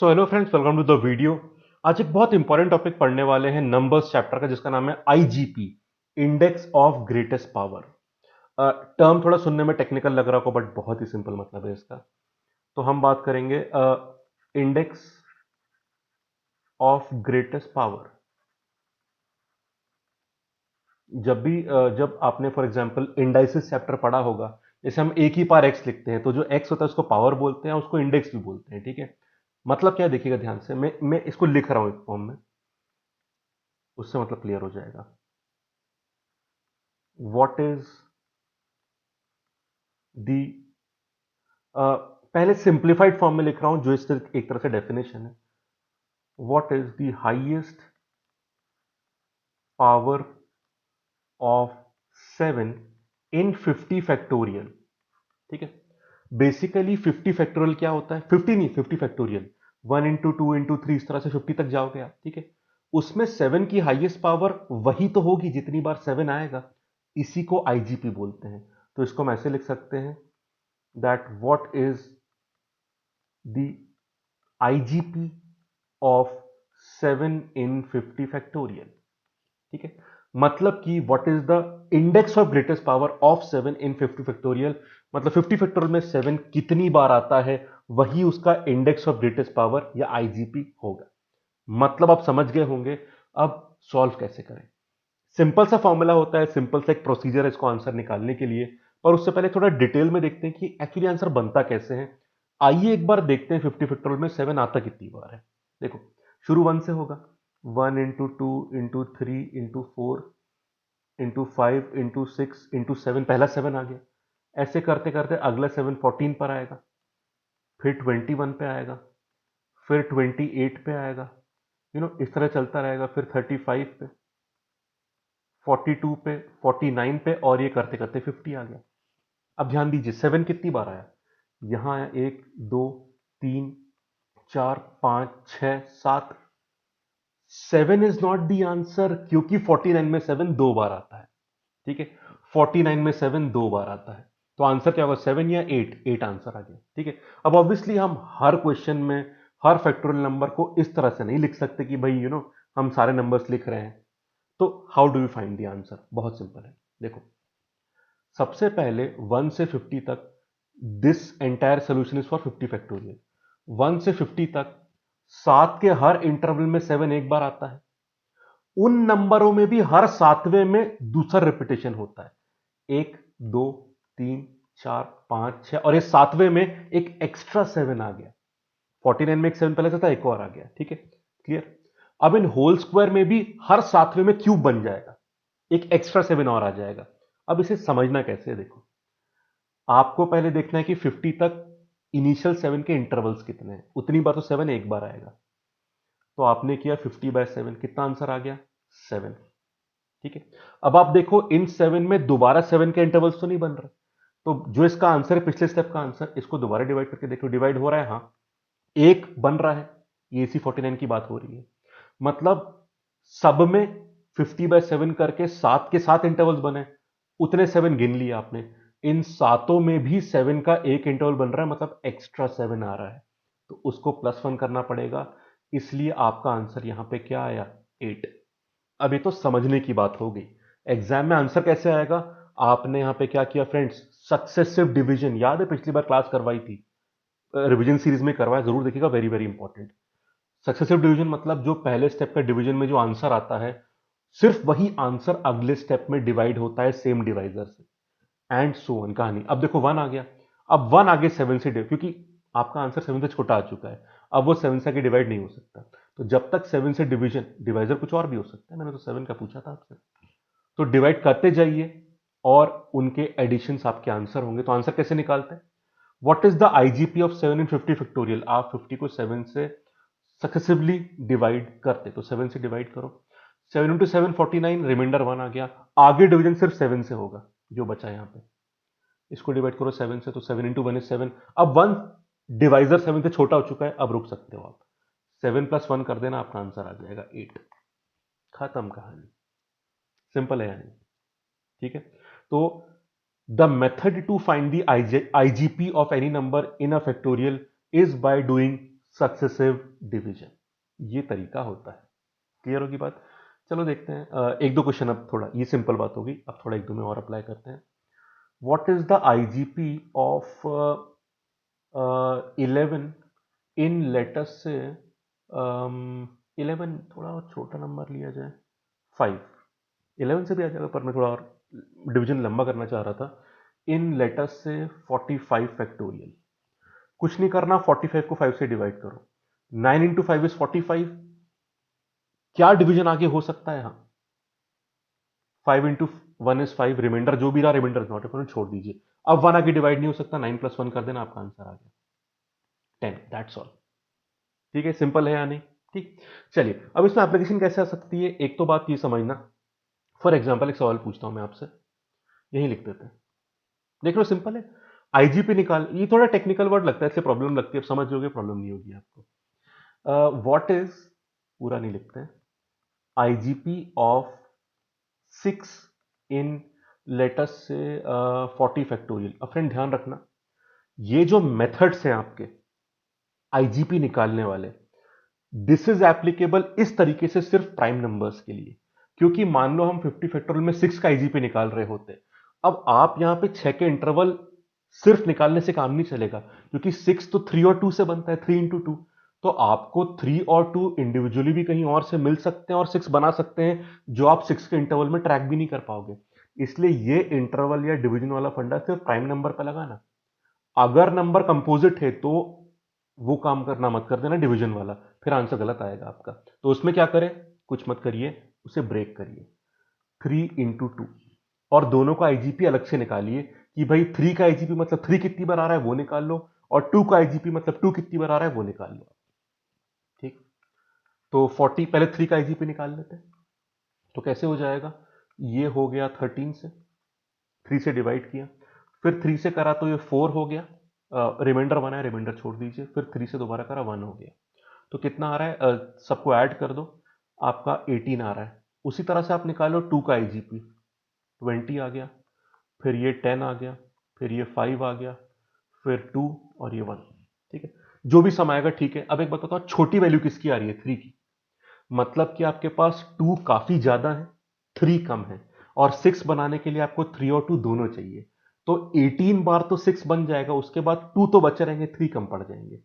So hello friends, welcome to the video. आज एक बहुत इंपॉर्टेंट टॉपिक पढ़ने वाले हैं नंबर्स चैप्टर का, जिसका नाम है IGP, index of greatest power. Term थोड़ा सुनने में टेक्निकल लग रहा होगा, बट बहुत ही सिंपल मतलब है इसका। तो हम बात करेंगे इंडेक्स ऑफ ग्रेटेस्ट पावर। जब आपने फॉर एग्जांपल इंडाइसिस चैप्टर पढ़ा होगा, जैसे हम एक ही पार एक्स लिखते हैं, तो जो एक्स होता है उसको पावर बोलते हैं, उसको इंडेक्स भी बोलते हैं। ठीक है, मतलब क्या है देखिएगा ध्यान से। मैं इसको लिख रहा हूं एक फॉर्म में, उससे मतलब क्लियर हो जाएगा। व्हाट इज दी पहले सिंप्लीफाइड फॉर्म में लिख रहा हूं, जो इससे एक तरह से डेफिनेशन है। What is the highest power of 7 in 50 factorial. ठीक है, बेसिकली 50 फैक्टोरियल क्या होता है, 50 नहीं, 50 फैक्टोरियल, 1 इंटू 2 इंटू 3, इस तरह से 50 तक जाओगे आप। ठीक है, उसमें 7 की हाईएस्ट पावर वही तो होगी जितनी बार 7 आएगा। इसी को आईजीपी बोलते हैं। तो इसको हम ऐसे लिख सकते हैं, that what is the IGP of 7 in 50 factorial. ठीक है, मतलब कि what is the index of greatest power of 7 in 50 factorial. मतलब 50 फैक्टोरियल में 7 कितनी बार आता है, वही उसका इंडेक्स ऑफ ग्रेटेस्ट पावर या आईजीपी होगा। मतलब आप समझ गए होंगे। अब सॉल्व कैसे करें। सिंपल सा फॉर्मूला होता है, सिंपल सा एक प्रोसीजर है इसको आंसर निकालने के लिए। पर उससे पहले थोड़ा डिटेल में देखते हैं कि एक्चुअली आंसर बनता कैसे है। आइए एक बार देखते हैं 50 फैक्टोरियल में 7 आता कितनी बार है। देखो, शुरू 1 से होगा। 1 into 2 into 3 into 4 into 5 into 6 into 7, पहला 7 आ गया। ऐसे करते करते अगला 7 14 पर आएगा, फिर 21 पे आएगा, फिर 28 पे आएगा। इस तरह चलता रहेगा। फिर 35 पे, 42 पे, 49 पे, और ये करते करते 50 आ गया। अब ध्यान दीजिए 7 कितनी बार आया। यहां आया 1 2 3 4 5 6 7। 7 इज नॉट द आंसर, क्योंकि 49 में 7 दो बार आता है। ठीक है, 49 में 7 दो बार आता है। तो आंसर क्या होगा, 7 या 8? 8 आंसर आ गया। ठीक है, अब ऑब्वियसली हम हर क्वेश्चन में हर फैक्टोरियल नंबर को इस तरह से नहीं लिख सकते कि भाई हम सारे नंबर्स लिख रहे हैं। तो how do you find the answer? बहुत सिंपल है। देखो, सबसे पहले 1 से 50 तक, this entire solution is for 50 factorial. 1 से 50 तक 7 के हर इंटरवल में 7 एक बार आता है। उन नंबरों में भी हर सातवें में दूसरा रिपीटेशन होता है। 1 2 3 4 5 6, और ये सातवें में एक एक्स्ट्रा 7 आ गया। 49 में एक 7 पहले से था, एक और आ गया। ठीक है, क्लियर। अब इन होल स्क्वायर में भी हर सातवें में क्यूब बन जाएगा, एक एक्स्ट्रा 7 और आ जाएगा। अब इसे समझना कैसे है, देखो, आपको पहले देखना है कि 50 तक इनिशियल 7 के इंटरवल्स कितने हैं। उतनी बार तो 7 एक बार आएगा। तो आपने किया 50/7, कितना आंसर आ गया? 7। ठीक है, अब आप देखो इन 7 में दोबारा 7 के इंटरवल्स तो नहीं बन रहे। तो जो इसका आंसर है, पिछले स्टेप का आंसर, इसको दोबारा डिवाइड करके देखो, डिवाइड हो रहा है, हाँ, एक बन रहा है। ये इसी 49 की बात हो रही है। मतलब सब में 50/7 करके 7 के 7 इंटरवल्स बने, उतने 7 गिन लिए आपने। इन सातों में भी 7 का एक इंटरवल बन रहा है, मतलब एक्स्ट्रा 7 आ रहा है। तो उसको +1 करना पड़ेगा। इसलिए आपका आंसर यहां पे क्या आया? 8। अब ये तो समझने की बात हो गई। एग्जाम में आंसर कैसे आएगा? आपने यहां पे क्या किया फ्रेंड्स? Successive division. याद है पिछली बार क्लास करवाई थी, रिवीजन सीरीज में करवाया, जरूर देखिएगा, very very important. Successive division मतलब जो पहले स्टेप का डिवीजन में जो आंसर आता है, सिर्फ वही आंसर अगले स्टेप में डिवाइड होता है सेम डिवाइजर से, एंड सो ऑन कहानी। अब देखो 1 आ गया। अब 1 आगे 7 से क्योंकि आपका आंसर 7 से छोटा आ चुका है, अब वो 7 से आगे डिवाइड नहीं हो सकता। तो जब तक 7 से डिवीजन, डिवाइजर कुछ और भी हो सकता है, मैंने तो 7 का पूछा था आपसे। तो डिवाइड करते जाइए और उनके एडिशंस आपके आंसर होंगे। तो आंसर कैसे निकालते हैं? What is the IGP of 7 in 50 factorial? आप 50 को 7 से सक्सेसिवली डिवाइड करते, तो 7 से डिवाइड करो। 7 इंटू 7 49, रिमाइंडर 1 आ गया। आगे डिवीजन सिर्फ 7 से होगा, जो बचा यहां पे। इसको डिवाइड करो 7 से, तो 7 इंटू 1 इज 7। अब 1 डिवाइजर 7 से छोटा हो चुका है, अब रुक सकते हो आप। 7 + 1 कर देना, आपका आंसर आ जाएगा 8। खत्म कहानी। सिंपल है यानी। ठीक है, तो the method to find the IGP of any number in a factorial is by doing successive division. ये तरीका होता है। क्लियर होगी बात? चलो देखते हैं एक दो क्वेश्चन। अब थोड़ा ये सिंपल बात होगी, अब थोड़ा एक दो में और अप्लाई करते हैं। What is the IGP of 11 in let's say 11, थोड़ा और छोटा नंबर लिया जाए 5। 11 से भी आ जाएगा, पर मैं थोड़ा और डिवीजन लंबा करना चाह रहा था। इन लेटस से 45 फैक्टोरियल। कुछ नहीं करना, 45 को 5 से डिवाइड करो। 9 इंटू 5 इज 45। क्या डिवीजन आगे हो सकता है? हाँ, 5 इंटू 1 इज 5, रिमाइंडर जो भी रहा, रिमाइंडर इज नॉट इक्वल, छोड़ दीजिए। अब 1 आगे डिवाइड नहीं हो सकता, 9 प्लस 1 कर देना, आपका आंसर आ गया 10। That's all. ठीक है, सिंपल है या नहीं? ठीक। चलिए, अब इसमें एप्लीकेशन कैसे आ सकती है? एक तो बात ये समझना, फॉर एग्जाम्पल एक सवाल पूछता हूं मैं आपसे, यही लिख देते हैं। देख लो, सिंपल है। आईजीपी निकाल, ये थोड़ा टेक्निकल वर्ड लगता है, इसलिए प्रॉब्लम लगती है, अब समझ लोगे प्रॉब्लम नहीं होगी आपको। व्हाट इज, पूरा नहीं लिखते हैं, IGP of 6 in let's say 40 factorial. अब फ्रेंड ध्यान रखना, ये जो मेथड्स हैं आपके आईजीपी निकालने वाले, दिस इज एप्लीकेबल इस तरीके से सिर्फ प्राइम नंबर्स के लिए। क्योंकि मान लो हम 50 फैक्टोरियल में 6 का आईजीपी निकाल रहे होते, अब आप यहां पे 6 के इंटरवल सिर्फ निकालने से काम नहीं चलेगा, क्योंकि 6 तो 3 और 2 से बनता है, 3 इंटू 2। तो आपको 3 और 2 इंडिविजुअली भी कहीं और से मिल सकते हैं और 6 बना सकते हैं, जो आप 6 के इंटरवल में ट्रैक भी नहीं कर पाओगे। इसलिए ये इंटरवल या डिवीजन वाला फंडा सिर्फ प्राइम नंबर पर लगाना। अगर नंबर कंपोजिट है तो वो काम करना मत कर देना डिवीजन वाला, फिर आंसर गलत आएगा आपका। तो उसमें क्या करें? कुछ मत करिए, उसे ब्रेक करिए, 3 इंटू 2। और दोनों का आईजीपी अलग से निकालिए कि भाई 3 का आईजीपी मतलब 3 कितनी बार आ रहा है वो निकाल लो, और 2 का आईजीपी मतलब 2 कितनी बार आ रहा है वो निकाल लो। ठीक। तो 40, पहले 3 का आईजीपी निकाल लेते हैं। तो कैसे हो जाएगा? ये हो गया 13 से, 3 से डिवाइड किया, फिर 3 से करा तो ये 4 हो गया, रिमाइंडर 1 है, रिमाइंडर छोड़ दीजिए, फिर 3 से दोबारा करा 1 हो गया। तो कितना आ रहा है? सबको ऐड कर दो, आपका 18 आ रहा है। उसी तरह से आप निकालो 2 का आईजीपी, 20 आ गया, फिर ये 10 आ गया, फिर ये 5 आ गया, फिर 2 और ये 1। ठीक है, जो भी सम आएगा ठीक है। अब एक बताता हूं, छोटी वैल्यू किसकी आ रही है? 3 की। मतलब कि आपके पास 2 काफी ज्यादा है, 3 कम है, और 6 बनाने के लिए आपको 3 और 2 दोनों चाहिए। तो 18 बार तो 6 बन जाएगा, उसके बाद 2 तो बचे रहेंगे, 3 कम पड़ जाएंगे।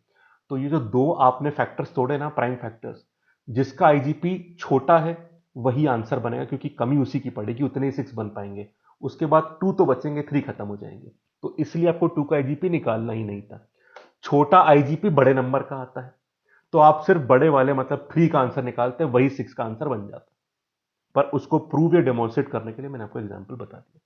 तो ये जो दो आपने फैक्टर्स तोड़े ना, प्राइम फैक्टर्स, जिसका आईजीपी छोटा है वही आंसर बनेगा, क्योंकि कमी उसी की पड़ेगी, उतने ही 6 बन पाएंगे। उसके बाद 2 तो बचेंगे, 3 खत्म हो जाएंगे। तो इसलिए आपको 2 का आईजीपी निकालना ही नहीं था। छोटा आईजीपी बड़े नंबर का आता है, तो आप सिर्फ बड़े वाले मतलब 3 का आंसर निकालते हैं, वही 6 का आंसर बन जाता। पर उसको प्रूव या डेमोन्स्ट्रेट करने के लिए मैंने आपको एग्जाम्पल बता दिया।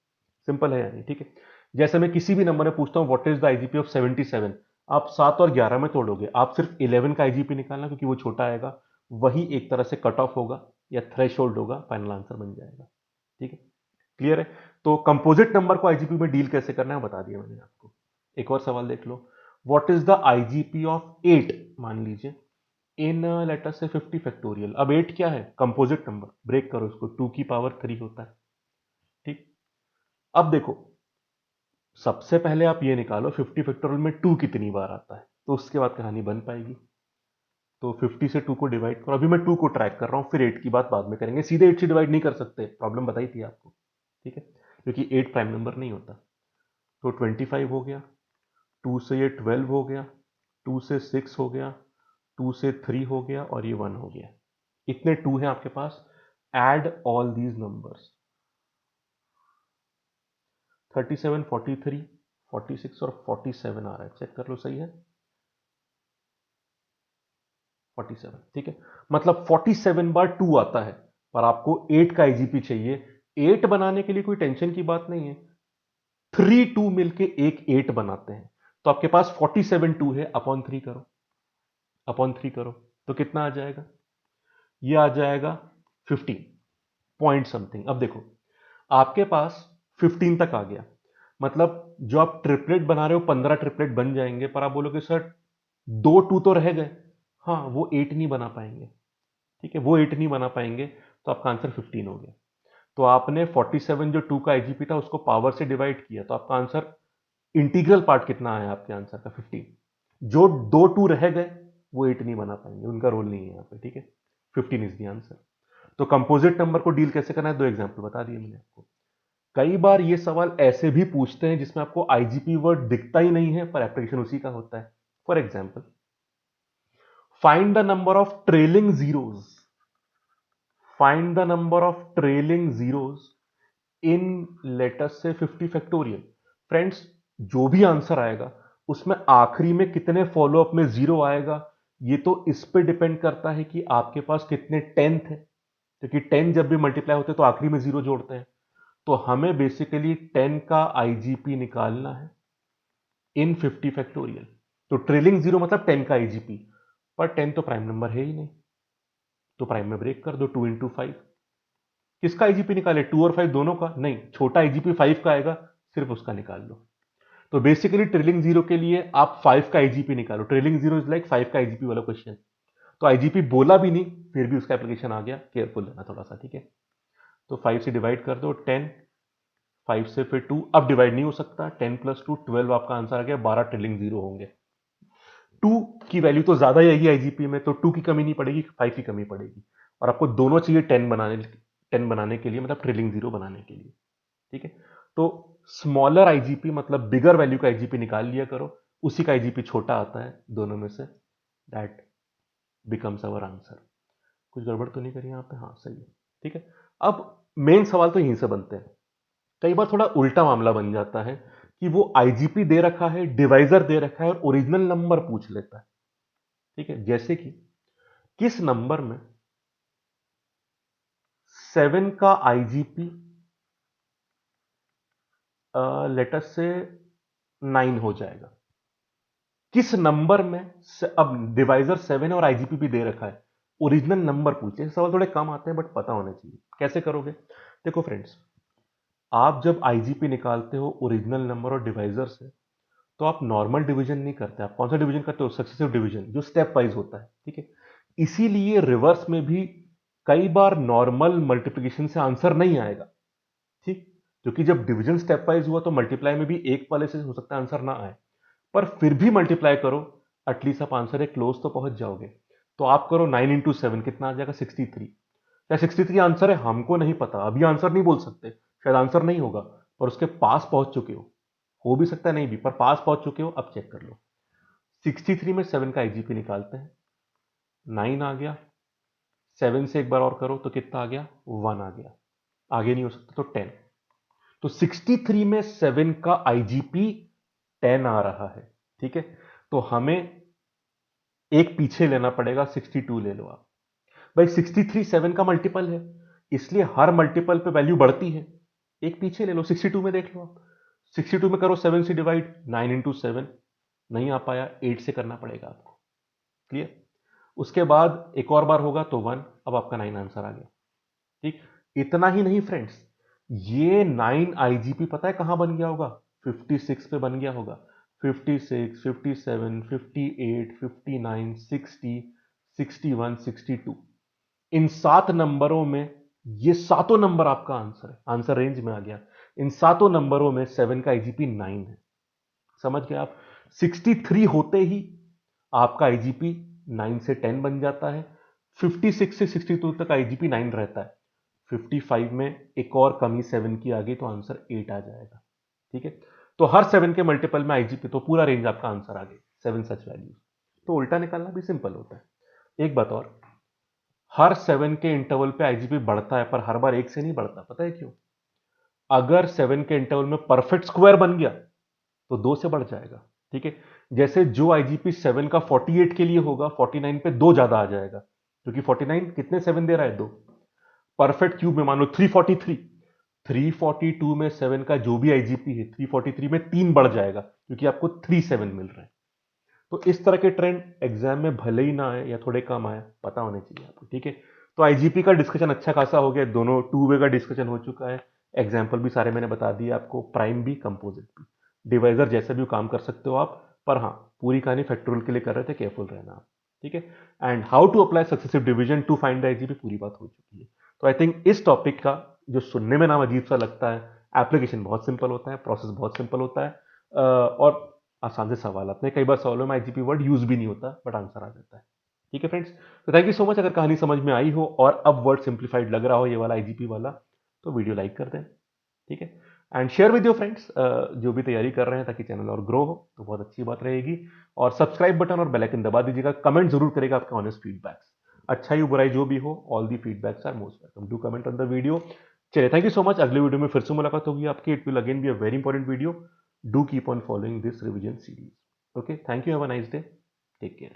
सिंपल है यानी, ठीक है। जैसे मैं किसी भी नंबर में पूछता हूं what is the IGP of 77, आप 7 और 11 में तोड़ोगे, आप सिर्फ 11 का आईजीपी निकालना, क्योंकि वो छोटा आएगा, वही एक तरह से कट ऑफ होगा या थ्रेश होगा, फाइनल आंसर बन जाएगा। ठीक है, क्लियर है? तो कंपोजिट नंबर को आईजीपी में डील कैसे करना है बता दिया मैंने आपको। एक और सवाल देख लो, what is the IGP of 8, मान लीजिए, इन लेटर से 50 फैक्टोरियल। अब 8 क्या है? कंपोजिट नंबर, ब्रेक करो इसको, 2 की पावर 3 होता है। ठीक। अब देखो, सबसे पहले आप ये निकालो 50 फैक्टोरियल में 2 कितनी बार आता है, तो उसके बाद कहानी बन पाएगी। तो 50 से 2 को डिवाइड करो, अभी मैं 2 को ट्रैक कर रहा हूं, फिर 8 की बात बाद में करेंगे। सीधे 8 से डिवाइड नहीं कर सकते, प्रॉब्लम बताई थी आपको। ठीक है, क्योंकि 8 प्राइम नंबर नहीं होता। तो 25 हो गया, 2 से ये 12 हो गया, 2 से 6 हो गया, 2 से 3 हो गया, और ये 1 हो गया। इतने 2 हैं आपके पास। एड ऑल दीज नंबर्स, 37, 43, 46 और 47 आ रहा है, चेक कर लो सही है। 47, ठीक है। मतलब 47 बार 2 आता है, पर आपको 8 का आईजीपी चाहिए। 8 बनाने के लिए कोई टेंशन की बात नहीं है, 3 2 मिलके एक 8 बनाते हैं। तो आपके पास 47 2 है, अपॉन 3 करो, अपॉन 3 करो, तो कितना आ जाएगा? ये आ जाएगा 15 पॉइंट समथिंग। अब देखो, आपके पास 15 तक आ गया, मतलब जो आप ट्रिपलेट बना रहे हो 15 ट्रिपलेट बन जाएंगे, पर आप बोलोगे सर 2 2 तो रह गए। हाँ, वो 8 नहीं बना पाएंगे। ठीक है, वो 8 नहीं बना पाएंगे, तो आपका आंसर 15 हो गया। तो आपने 47 जो 2 का आईजीपी था उसको पावर से डिवाइड किया, तो आपका आंसर इंटीग्रल पार्ट कितना आया आपके आंसर का? 15। जो 2 2 रह गए वो 8 नहीं बना पाएंगे, उनका रोल नहीं है यहाँ पे, ठीक है। 15 इज द आंसर। तो कंपोजिट नंबर को डील कैसे करना है, 2 एग्जाम्पल बता दिए मैंने आपको। कई बार ये सवाल ऐसे भी पूछते हैं जिसमें आपको आईजीपी वर्ड दिखता ही नहीं है पर एप्लीकेशन उसी का होता है। For example, find the number of trailing zeros, find the number of trailing zeros in let's say 50 factorial. Friends, जो भी आंसर आएगा उसमें आखिरी में कितने फॉलो अप में जीरो आएगा, ये तो इस पे डिपेंड करता है कि आपके पास कितने 10 थे, क्योंकि 10 जब भी मल्टीप्लाई होते हैं तो आखिरी में जीरो जोड़ते हैं। तो हमें बेसिकली 10 का आईजीपी निकालना है इन 50 फैक्टोरियल। तो ट्रेलिंग जीरो मतलब 10 का आईजीपी, पर 10 तो प्राइम नंबर है ही नहीं, तो प्राइम में ब्रेक कर दो, 2 इंटू 5। किसका आईजीपी निकाले, 2 और 5 दोनों का? नहीं, छोटा आईजीपी 5 का आएगा, सिर्फ उसका निकाल लो। तो बेसिकली ट्रेलिंग जीरो के लिए आप 5 का आईजीपी निकालो। ट्रेलिंग जीरो इज लाइक 5 का आईजीपी वाला क्वेश्चन। तो आईजीपी बोला भी नहीं, फिर भी उसका एप्लीकेशन आ गया, केयरफुल रहना थोड़ा सा, ठीक है। तो 5 से डिवाइड कर दो, 10, 5 से फिर 2, अब डिवाइड नहीं हो सकता, 10 प्लस 2 12 आपका आंसर आ गया, 12 ट्रिलिंग जीरो होंगे। 2 की वैल्यू तो ज्यादा ही आएगी आईजीपी में, तो 2 की कमी नहीं पड़ेगी, 5 की कमी पड़ेगी। और आपको दोनों चाहिए 10 बनाने के लिए, मतलब ट्रिलिंग जीरो बनाने के लिए, ठीक है। तो स्मॉलर आईजीपी मतलब बिगर वैल्यू का आईजीपी निकाल लिया करो, उसी का आईजीपी छोटा आता है दोनों में से, दैट बिकम्स अवर आंसर। कुछ गड़बड़ तो नहीं करी यहाँ पे? हाँ सही है, ठीक है। अब मेन सवाल तो यहीं से बनते हैं। कई बार थोड़ा उल्टा मामला बन जाता है कि वो आईजीपी दे रखा है, डिवाइजर दे रखा है और ओरिजिनल नंबर पूछ लेता है, ठीक है। जैसे कि किस नंबर में 7 का आईजीपी लेटस से 9 हो जाएगा। किस नंबर में अब डिवाइजर 7 है और आईजीपी भी दे रखा है, ओरिजिनल नंबर पूछे। सवाल थोड़े कम आते हैं बट पता होना चाहिए। कैसे करोगे? देखो फ्रेंड्स, आप जब आईजीपी निकालते हो ओरिजिनल नंबर और डिवाइजर से, तो आप नॉर्मल डिवीजन नहीं करते। आप कौन सा डिवीजन करते हो? सक्सेसिव डिवीजन, जो स्टेप वाइज होता है, ठीक है। इसीलिए रिवर्स में भी कई बार नॉर्मल मल्टीप्लिकेशन से आंसर नहीं आएगा, ठीक। क्योंकि जब डिवीजन स्टेप वाइज हुआ तो मल्टीप्लाई में भी एक वाले से हो सकता है आंसर ना आए, पर फिर भी मल्टीप्लाई करो, एटलीस्ट आप आंसर है क्लोज तो पहुंच जाओगे। तो आप करो 9 इंटू 7, कितना आ जाएगा? 63। क्या 63 आंसर है? हमको नहीं पता, अभी आंसर नहीं बोल सकते, शायद आंसर नहीं होगा, पर उसके पास पहुंच चुके हो भी सकता है नहीं भी, पर पास पहुंच चुके हो। अब चेक कर लो, 63 में 7 का आईजीपी निकालते हैं, 9 आ गया, 7 से एक बार और करो तो कितना आ गया? 1 आ गया, आगे नहीं हो सकता तो 10। तो 63 में 7 का आईजीपी 10 आ रहा है, ठीक है। तो हमें एक पीछे लेना पड़ेगा, 62 ले लो आप। भाई 63 7 का मल्टीपल है, इसलिए हर मल्टीपल पे वैल्यू बढ़ती है। एक पीछे ले लो, 62 में देख लो आप। 62 में करो 7 से डिवाइड, 9 इंटू 7, नहीं आ पाया, 8 से करना पड़ेगा आपको। क्लियर? उसके बाद एक और बार होगा तो 1, अब आपका 9 आंसर आ गया, ठीक। इतना ही नहीं फ्रेंड्स, ये 9 आईजीपी पता है कहां बन गया होगा? 56 पे बन गया होगा। 56, 57, 58, 59, 60, 61, 62, इन 7 नंबरों में ये सातों नंबर आपका आंसर है, आंसर रेंज में आ गया। इन सातों नंबरों में 7 का आईजीपी 9 है। समझ गए आप? 63 होते ही आपका आईजीपी 9 से 10 बन जाता है। 56 से 62 तक आईजीपी 9 रहता है। 55 में एक और कमी 7 की आ गई तो आंसर 8 आ जाएगा, ठीक है। तो हर 7 के मल्टीपल में आईजीपी, तो पूरा रेंज आपका आंसर आ गई, 7 सच वैल्यू। तो उल्टा निकालना भी सिंपल होता है। एक बात और, हर 7 के इंटरवल पे आईजीपी बढ़ता है, पर हर बार 1 से नहीं बढ़ता। पता है क्यों? अगर 7 के इंटरवल में परफेक्ट स्क्वायर बन गया तो 2 से बढ़ जाएगा, ठीक है। जैसे जो आईजीपी 7 का 48 के लिए होगा, 49 पे 2 ज्यादा आ जाएगा, क्योंकि 49 कितने 7 दे रहा है? 2। परफेक्ट क्यूब में मान लो 343, 342 में 7 का जो भी आईजीपी है, 343 में 3 बढ़ जाएगा, क्योंकि आपको 37 मिल रहा है। तो इस तरह के ट्रेंड एग्जाम में भले ही ना आए या थोड़े कम आए, पता होने चाहिए आपको, ठीक है। तो आईजीपी का डिस्कशन अच्छा खासा हो गया, दोनों टू वे का डिस्कशन हो चुका है। एग्जाम्पल भी सारे मैंने बता दिए आपको, प्राइम भी कंपोजिट भी, डिवाइजर जैसे भी काम कर सकते हो आप। पर हाँ, पूरी कहानी फैक्टोरियल के लिए कर रहे थे, केयरफुल रहना आप, ठीक है। And how to apply successive division to find the IGP, पूरी बात हो चुकी है। तो आई थिंक इस टॉपिक का, जो सुनने में नाम अजीब सा लगता है, एप्लीकेशन बहुत सिंपल होता है, प्रोसेस बहुत सिंपल होता है, और आसान से सवाल आते हैं, कई बार सवालों में आईजीपी वर्ड यूज भी नहीं होता बट आंसर आ जाता है। ठीक है फ्रेंड्स, तो थैंक यू सो मच। अगर कहानी समझ में आई हो और अब वर्ड सिंप्लीफाइड लग रहा हो ये वाला आईजीपी वाला, तो वीडियो लाइक कर दें। ठीक है, and share with your friends जो भी तैयारी कर रहे हैं, ताकि चैनल और ग्रो हो, तो बहुत अच्छी बात रहेगी। और सब्सक्राइब बटन और बेल आइकन दबा दीजिएगा। कमेंट जरूर करेगा आपका ऑनेस्ट फीडबैक्स, अच्छाई बुराई जो भी हो, all the feedbacks are most welcome. Do comment on the video. चलिए, थैंक यू सो मच। अगले वीडियो में फिर से मुलाकात होगी आपकी। It will again be a very important video. Do keep on following this revision series. Okay, thank you, have a nice day, take care.